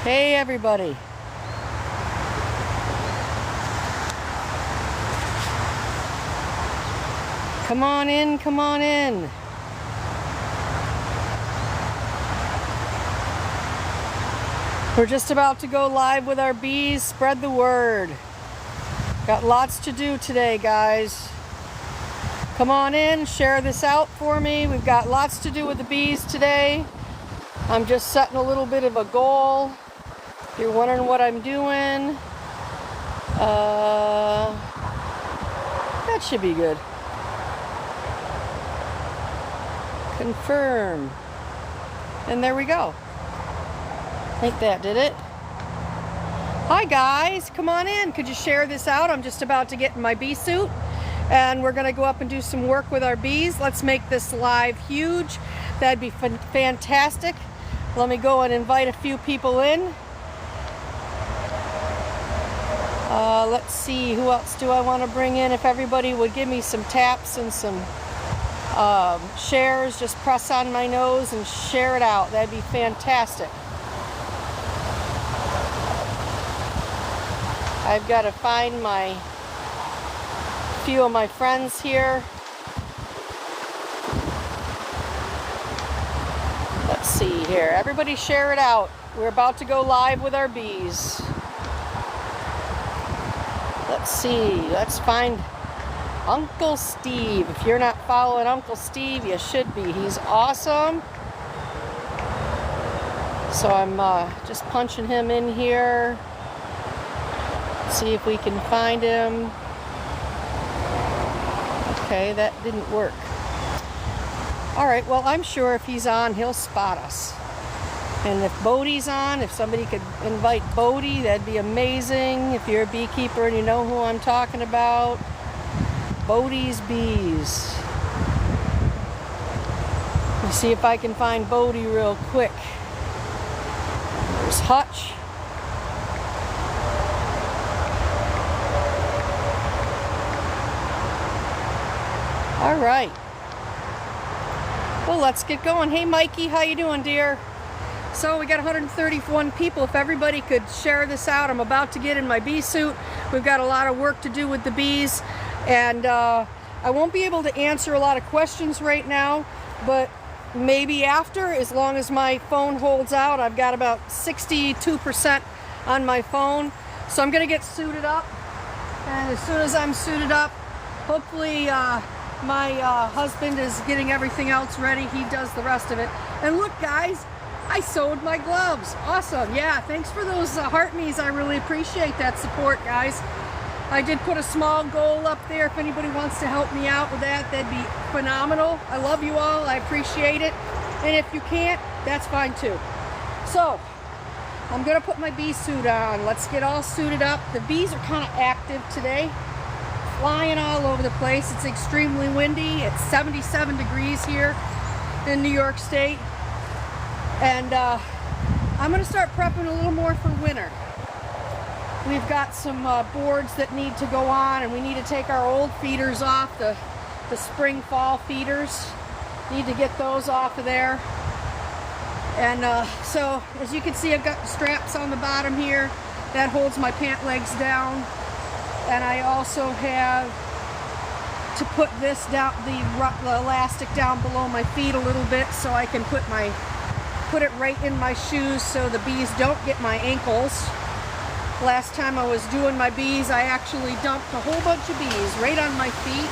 Hey everybody. Come on in, come on in. We're just about to go live with our bees. Spread the word. Got lots to do today, guys. Come on in, share this out for me. We've got lots to do with the bees today. I'm just setting a little bit of a goal. If you're wondering what I'm doing, that should be good. Confirm. And there we go. I think that did it. Hi guys, come on in. Could you share this out? I'm just about to get in my bee suit and we're gonna go up and do some work with our bees. Let's make this live huge. That'd be fantastic. Let me go and invite a few people in. Let's see, who else do I want to bring in? If everybody would give me some taps and some shares, just press on my nose and share it out. That'd be fantastic. I've got to find a few of my friends here. Let's see here. Everybody share it out. We're about to go live with our bees. Let's see. Let's find Uncle Steve. If you're not following Uncle Steve, you should be. He's awesome. So I'm just punching him in here. See if we can find him. Okay, that didn't work. All right, well, I'm sure if he's on, he'll spot us. And if Bodie's on, if somebody could invite Bodie, that'd be amazing. If you're a beekeeper and you know who I'm talking about. Bodie's Bees. Let me see if I can find Bodie real quick. There's Hutch. All right. Well, let's get going. Hey, Mikey, how you doing, dear? So we got 131 people. If everybody could share this out. I'm about to get in my bee suit. We've got a lot of work to do with the bees. And I won't be able to answer a lot of questions right now, but maybe after, as long as my phone holds out. I've got about 62% on my phone. So I'm going to get suited up. And as soon as I'm suited up, hopefully my husband is getting everything else ready. He does the rest of it. And look, guys, I sewed my gloves. Awesome. Yeah, thanks for those heart me's. I really appreciate that support, guys. I did put a small goal up there. If anybody wants to help me out with that, that'd be phenomenal. I love you all. I appreciate it. And if you can't, that's fine too. So, I'm going to put my bee suit on. Let's get all suited up. The bees are kind of active today. Flying all over the place. It's extremely windy. It's 77 degrees here in New York State. And I'm going to start prepping a little more for winter. We've got some boards that need to go on, and we need to take our old feeders off, the spring fall feeders. Need to get those off of there. And so as you can see, I've got the straps on the bottom here that holds my pant legs down. And I also have to put this down, the elastic down below my feet a little bit, so I can put it right in my shoes so the bees don't get my ankles. Last time I was doing my bees, I actually dumped a whole bunch of bees right on my feet.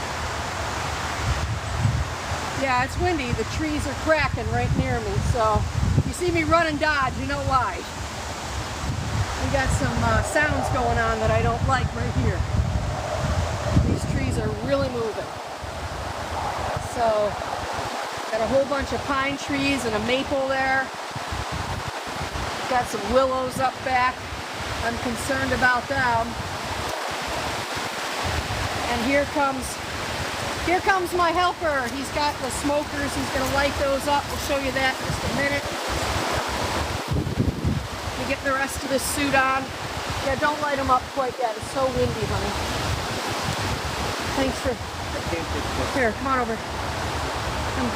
Yeah, it's windy. The trees are cracking right near me, so if you see me run and dodge, you know why. We got some sounds going on that I don't like right here. These trees are really moving. So, got a whole bunch of pine trees and a maple there. Got some willows up back. I'm concerned about them. And here comes my helper. He's got the smokers. He's going to light those up. We'll show you that in just a minute. Get the rest of this suit on. Yeah, don't light them up quite yet. It's so windy, honey. Thanks for... Here, come on over.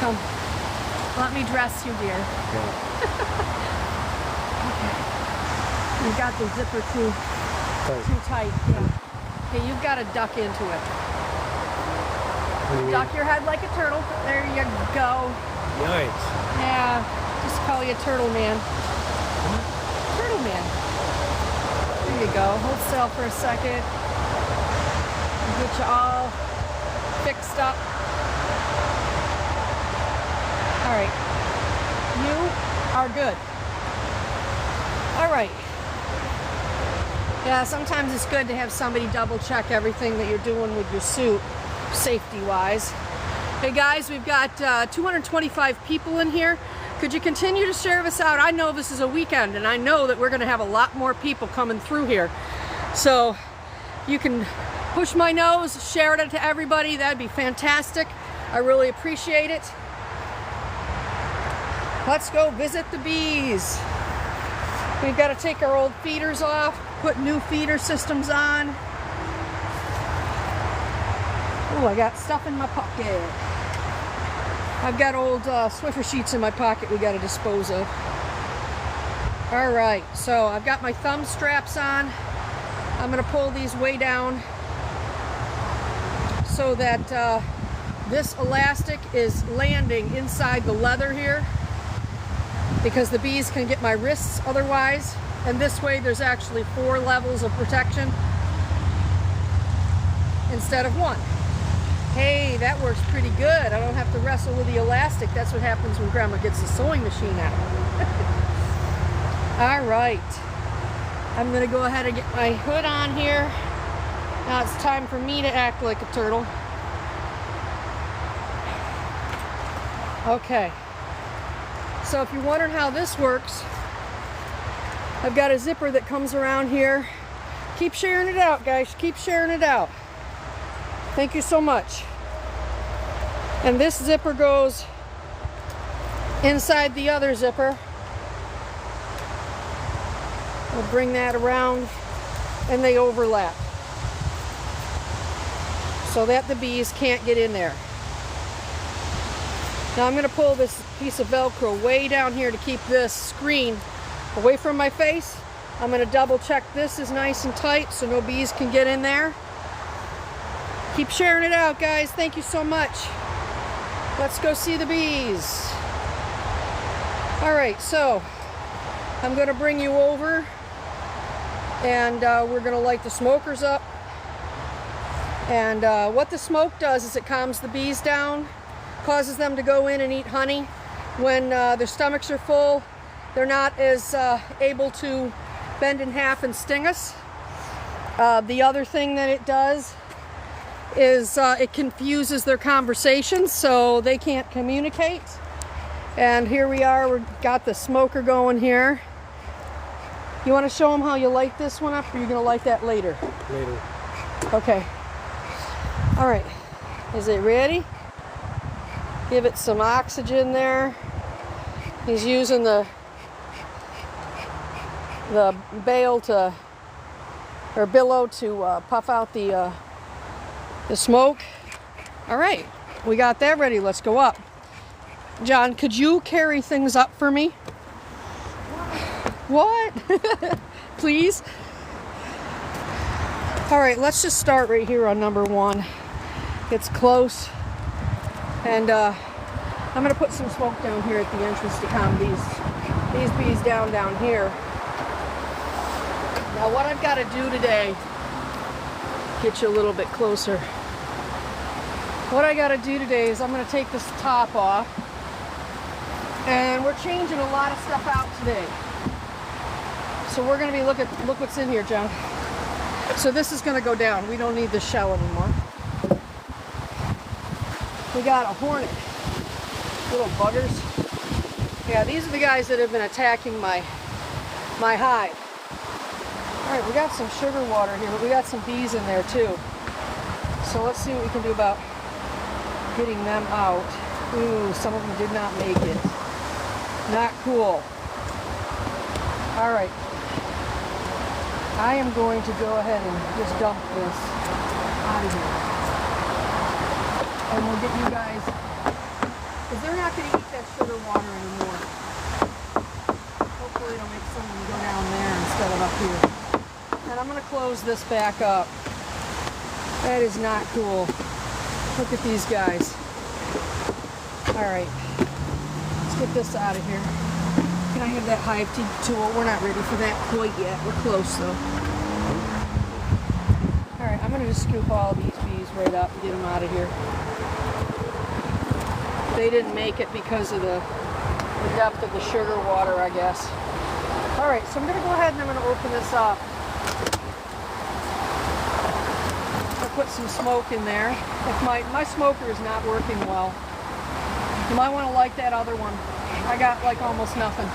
Come. Let me dress you, dear. Okay. You got the zipper too tight. Yeah. Okay, you've got to duck into it. Duck your head like a turtle. There you go. Yikes. Yeah, just call you Turtle Man. Turtle Man. There you go. Hold still for a second. Get you all fixed up. All right. You are good. All right. Yeah, sometimes it's good to have somebody double check everything that you're doing with your suit, safety-wise. Hey guys, we've got 225 people in here. Could you continue to share this out? I know this is a weekend, and I know that we're going to have a lot more people coming through here. So you can push my nose, share it to everybody. That'd be fantastic. I really appreciate it. Let's go visit the bees. We've got to take our old feeders off, put new feeder systems on. Oh, I got stuff in my pocket. I've got old Swiffer sheets in my pocket we got to dispose of. All right, so I've got my thumb straps on. I'm going to pull these way down so that this elastic is landing inside the leather here, because the bees can get my wrists otherwise. And this way there's actually 4 levels of protection instead of 1. Hey, that works pretty good. I don't have to wrestle with the elastic. That's what happens when Grandma gets the sewing machine out. All right. I'm gonna go ahead and get my hood on here. Now it's time for me to act like a turtle. Okay. So if you're wondering how this works, I've got a zipper that comes around here. Keep sharing it out, guys. Keep sharing it out. Thank you so much. And this zipper goes inside the other zipper. We'll bring that around, and they overlap so that the bees can't get in there. Now I'm going to pull this piece of Velcro way down here to keep this screen away from my face. I'm going to double check this is nice and tight so no bees can get in there. Keep sharing it out, guys. Thank you so much. Let's go see the bees. All right, so I'm going to bring you over, and we're going to light the smokers up. And what the smoke does is it calms the bees down, causes them to go in and eat honey. When their stomachs are full, they're not as able to bend in half and sting us. The other thing that it does is it confuses their conversations, so they can't communicate. And here we are, we've got the smoker going here. You want to show them how you light this one up, or are you going to light that later? Later. Okay. All right. Is it ready? Give it some oxygen there. He's using the billow to puff out the smoke. All right, we got that ready. Let's go up. John, could you carry things up for me? What? Please? All right, let's just start right here on number 1. It's close. And I'm gonna put some smoke down here at the entrance to calm these bees down here. Now what I've got to do today, get you a little bit closer. What I got to do today is I'm going to take this top off, and we're changing a lot of stuff out today. So we're going to be look what's in here, John. So this is going to go down. We don't need this shell anymore. We got a hornet, little buggers. Yeah, these are the guys that have been attacking my hive. All right, we got some sugar water here, but we got some bees in there too. So let's see what we can do about getting them out. Ooh, some of them did not make it. Not cool. All right. I am going to go ahead and just dump this out of here. And we'll get you guys, because they're not going to eat that sugar water anymore. Okay. Hopefully it'll make some of them go down there instead of up here. And I'm going to close this back up. That is not cool. Look at these guys. All right, let's get this out of here. Can I have that hive tool? We're not ready for that quite yet. We're close though. All right, I'm going to just scoop all these bees right up and get them out of here. They didn't make it because of the depth of the sugar water, I guess. All right, so I'm going to go ahead and I'm going to open this up. I'll put some smoke in there. If my smoker is not working well, you might want to light that other one. I got like almost nothing.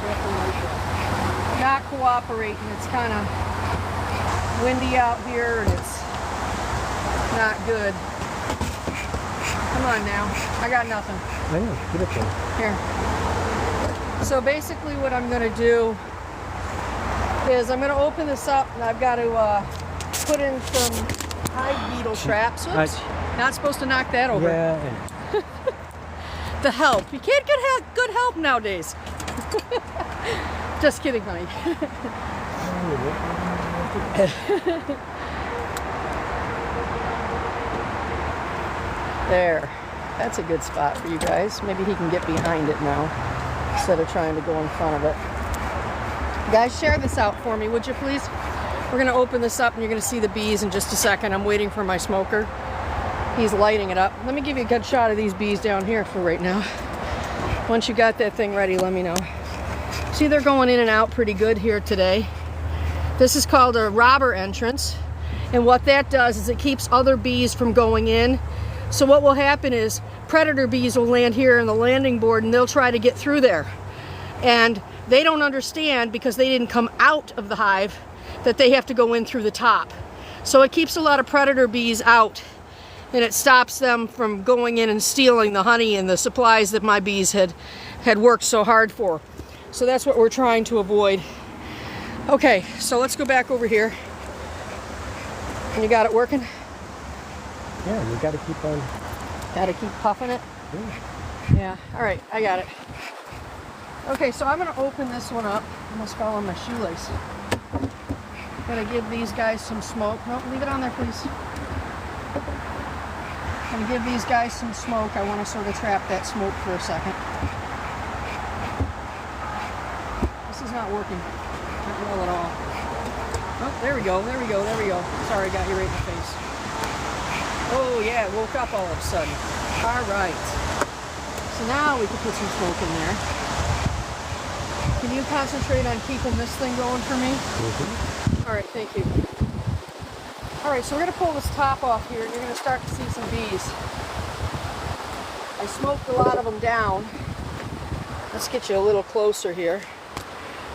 Not cooperating. It's kind of windy out here and it's not good. Come on now. I got nothing. I know. Get it there. Here. So basically what I'm going to do is I'm going to open this up and I've got to put in some hive beetle traps. Oops. Not supposed to knock that over. Yeah. The help. You can't get good help nowadays. Just kidding, honey. There. That's a good spot for you guys. Maybe he can get behind it now instead of trying to go in front of it. Guys, share this out for me, would you please? We're going to open this up and you're going to see the bees in just a second. I'm waiting for my smoker. He's lighting it up. Let me give you a good shot of these bees down here for right now. Once you got that thing ready, let me know. See, they're going in and out pretty good here today. This is called a robber entrance. And what that does is it keeps other bees from going in. So what will happen is predator bees will land here on the landing board and they'll try to get through there. And they don't understand because they didn't come out of the hive that they have to go in through the top. So it keeps a lot of predator bees out. And it stops them from going in and stealing the honey and the supplies that my bees had worked so hard for. So that's what we're trying to avoid. Okay, so let's go back over here. And you got it working? Yeah, you got to keep on. Got to keep puffing it? Yeah, all right, I got it. Okay, so I'm going to open this one up. I almost fell on my shoelace. I'm going to give these guys some smoke. No, leave it on there, please. I'm going to give these guys some smoke. I want to sort of trap that smoke for a second. This is not working. Not well at all. Oh, there we go, there we go, there we go. Sorry, I got you right in the face. Oh yeah, it woke up all of a sudden. All right. So now we can put some smoke in there. Can you concentrate on keeping this thing going for me? Mm-hmm. All right, thank you. All right, so we're going to pull this top off here and you're going to start to see some bees. I smoked a lot of them down. Let's get you a little closer here.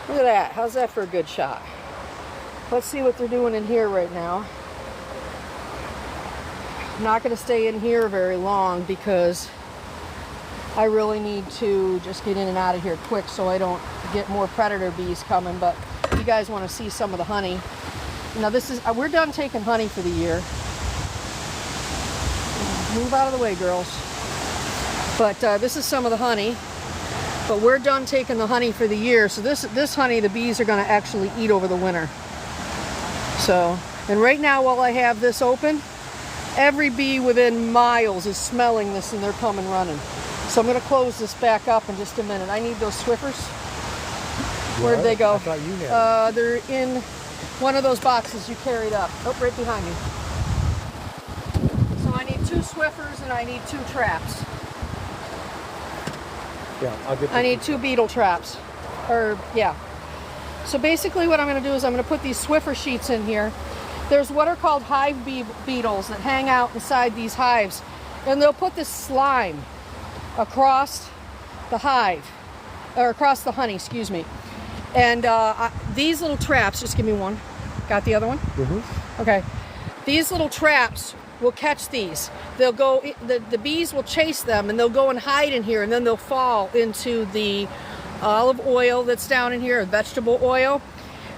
Look at that. How's that for a good shot? Let's see what they're doing in here right now. I'm not going to stay in here very long because I really need to just get in and out of here quick so I don't get more predator bees coming, but you guys want to see some of the honey. Now this is, we're done taking honey for the year. Move out of the way, girls. But this is some of the honey. But we're done taking the honey for the year. So this honey, the bees are going to actually eat over the winter. So, and right now while I have this open, every bee within miles is smelling this and they're coming running. So I'm going to close this back up in just a minute. I need those Swiffers. Where'd they go? I thought you had. They're in one of those boxes you carried up. Oh, right behind me. So I need 2 Swiffers and I need 2 traps. Yeah, I'll get. I need 2 beetle traps. Or, yeah. So basically what I'm going to do is I'm going to put these Swiffer sheets in here. There's what are called hive beetles that hang out inside these hives. And they'll put this slime across the hive. Or across the honey, excuse me. And these little traps, just give me one. Got the other one? Mm-hmm. Okay. These little traps will catch these. They'll go, the bees will chase them and they'll go and hide in here and then they'll fall into the olive oil that's down in here, vegetable oil,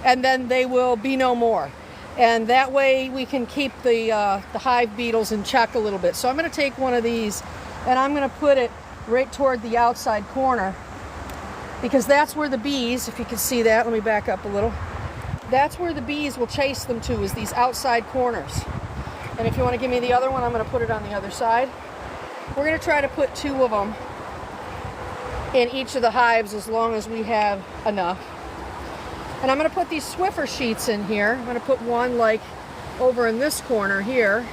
and then they will be no more. And that way we can keep the hive beetles in check a little bit. So I'm going to take one of these and I'm going to put it right toward the outside corner because that's where the bees, if you can see that, let me back up a little. That's where the bees will chase them to, is these outside corners. And if you want to give me the other one, I'm going to put it on the other side. We're going to try to put 2 of them in each of the hives as long as we have enough. And I'm going to put these Swiffer sheets in here. I'm going to put one like over in this corner here,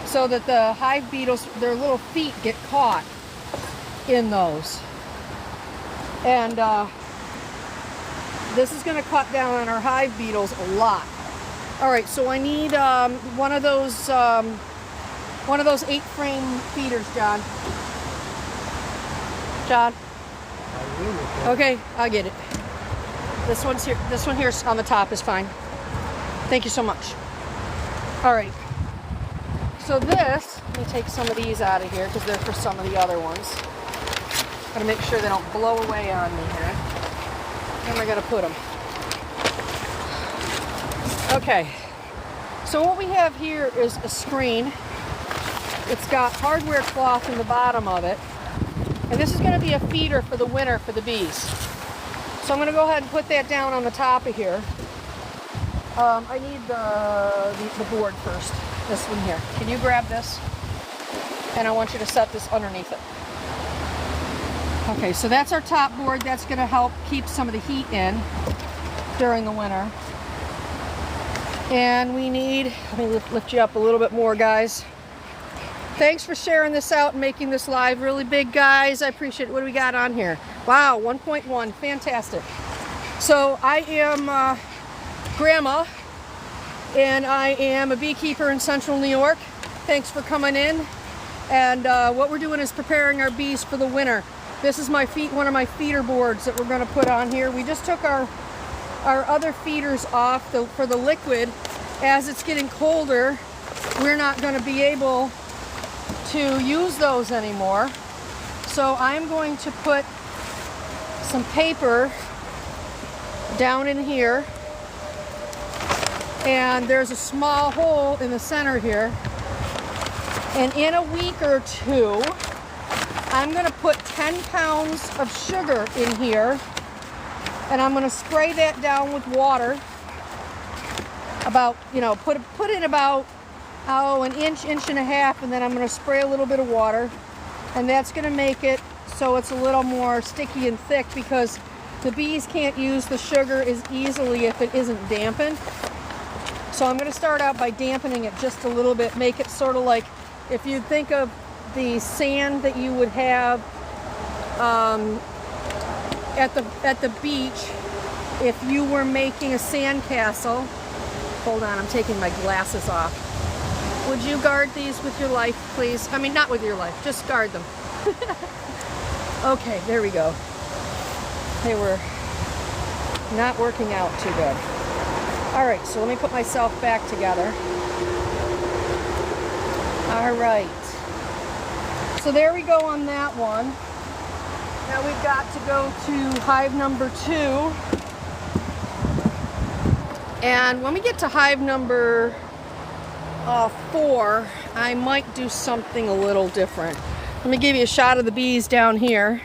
so that the hive beetles, their little feet get caught in those. And this is going to cut down on our hive beetles a lot. All right, so I need one of those 8-frame feeders, John. John. Okay, I'll get it. This one's here. This one here on the top is fine. Thank you so much. All right. So this, let me take some of these out of here because they're for some of the other ones. Gotta make sure they don't blow away on me here. Where am I gonna put them? Okay. So what we have here is a screen. It's got hardware cloth in the bottom of it. And this is gonna be a feeder for the winter for the bees. So I'm gonna go ahead and put that down on the top of here. I need the board first. This one here. Can you grab this? And I want you to set this underneath it. Okay, so that's our top board. That's going to help keep some of the heat in during the winter. And we need, let me lift you up a little bit more, guys. Thanks for sharing this out and making this live really big, guys. I appreciate it. What do we got on here? Wow, 1.1. Fantastic. So I am Grandma, and I am a beekeeper in Central New York. Thanks for coming in. And what we're doing is preparing our bees for the winter. This is one of my feeder boards that we're going to put on here. We just took our other feeders off for the liquid. As it's getting colder, we're not going to be able to use those anymore. So I'm going to put some paper down in here. And there's a small hole in the center here. And in a week or 2, I'm going to put 10 pounds of sugar in here. And I'm going to spray that down with water. About, put in about, an inch and a half. And then I'm going to spray a little bit of water. And that's going to make it so it's a little more sticky and thick, because the bees can't use the sugar as easily if it isn't dampened. So I'm going to start out by dampening it just a little bit, make it sort of like, if you think of the sand that you would have at the beach, if you were making a sand castle. Hold on, I'm taking my glasses off. Would you guard these with your life, please? I mean, not with your life, just guard them. Okay, there we go. They were not working out too good. All right, so let me put myself back together. All right. So there we go on that one. Now we've got to go to hive number 2. And when we get to hive number 4, I might do something a little different. Let me give you a shot of the bees down here.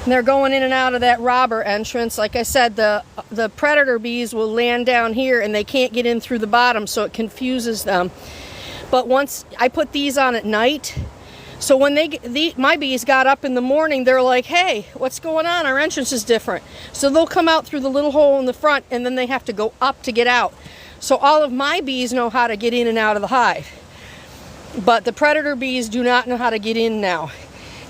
And they're going in and out of that robber entrance. Like I said, the predator bees will land down here and they can't get in through the bottom, so it confuses them. But once I put these on at night, so when my bees got up in the morning, they're like, hey, what's going on? Our entrance is different. So they'll come out through the little hole in the front, and then they have to go up to get out. So all of my bees know how to get in and out of the hive. But the predator bees do not know how to get in now.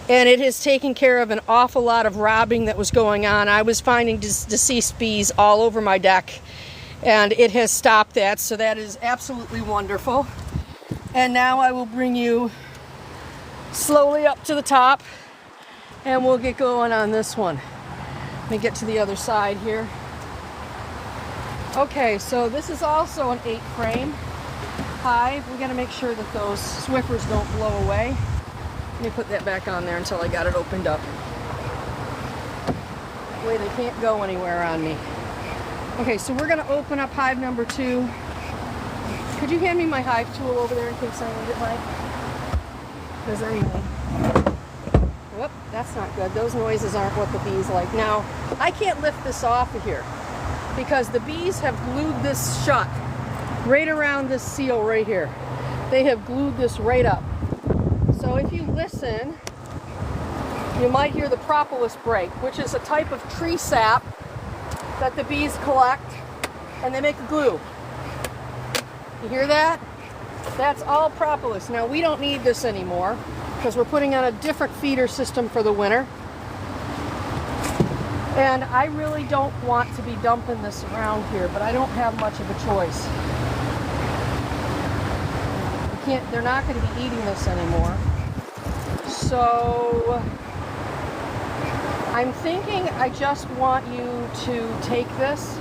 And it has taken care of an awful lot of robbing that was going on. I was finding deceased bees all over my deck, and it has stopped that, so that is absolutely wonderful. And now I will bring you slowly up to the top, and we'll get going on this one. Let me get to the other side here. Okay, so this is also an 8-frame hive. We got to make sure that those Swiffers don't blow away. Let me put that back on there until I got it opened up. That way they can't go anywhere on me. Okay, so we're going to open up hive number 2. Could you hand me my hive tool over there in case I need it, Mike? Because anyway, Whoop, that's not good. Those noises aren't what the bees like. Now, I can't lift this off of here because the bees have glued this shut right around this seal right here. They have glued this right up. So if you listen, you might hear the propolis break, which is a type of tree sap that the bees collect and they make a glue. You hear that? That's all propolis. Now we don't need this anymore because we're putting on a different feeder system for the winter. And I really don't want to be dumping this around here, but I don't have much of a choice. They're not going to be eating this anymore. So I'm thinking I just want you to take this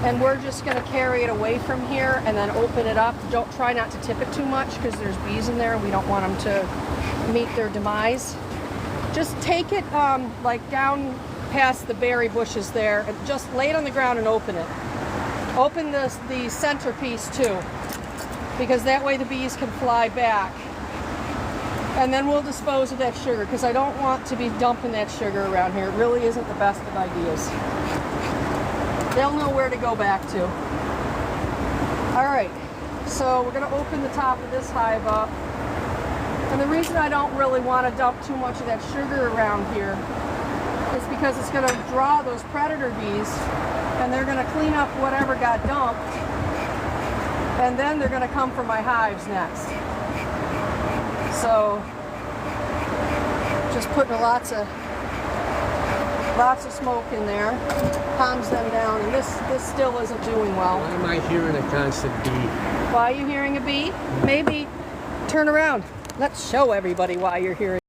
and we're just going to carry it away from here and then open it up. Don't try not to tip it too much because there's bees in there and we don't want them to meet their demise. Just take it like down past the berry bushes there and just lay it on the ground and open it. Open the centerpiece too, because that way the bees can fly back. And then we'll dispose of that sugar because I don't want to be dumping that sugar around here. It really isn't the best of ideas. They'll know where to go back to. All right, so we're gonna open the top of this hive up. And the reason I don't really want to dump too much of that sugar around here is because it's gonna draw those predator bees and they're gonna clean up whatever got dumped. And then they're gonna come for my hives next. So just putting lots of smoke in there, calms them down, and this still isn't doing well. Why am I hearing a constant bee? Why are you hearing a bee? Maybe turn around. Let's show everybody why you're hearing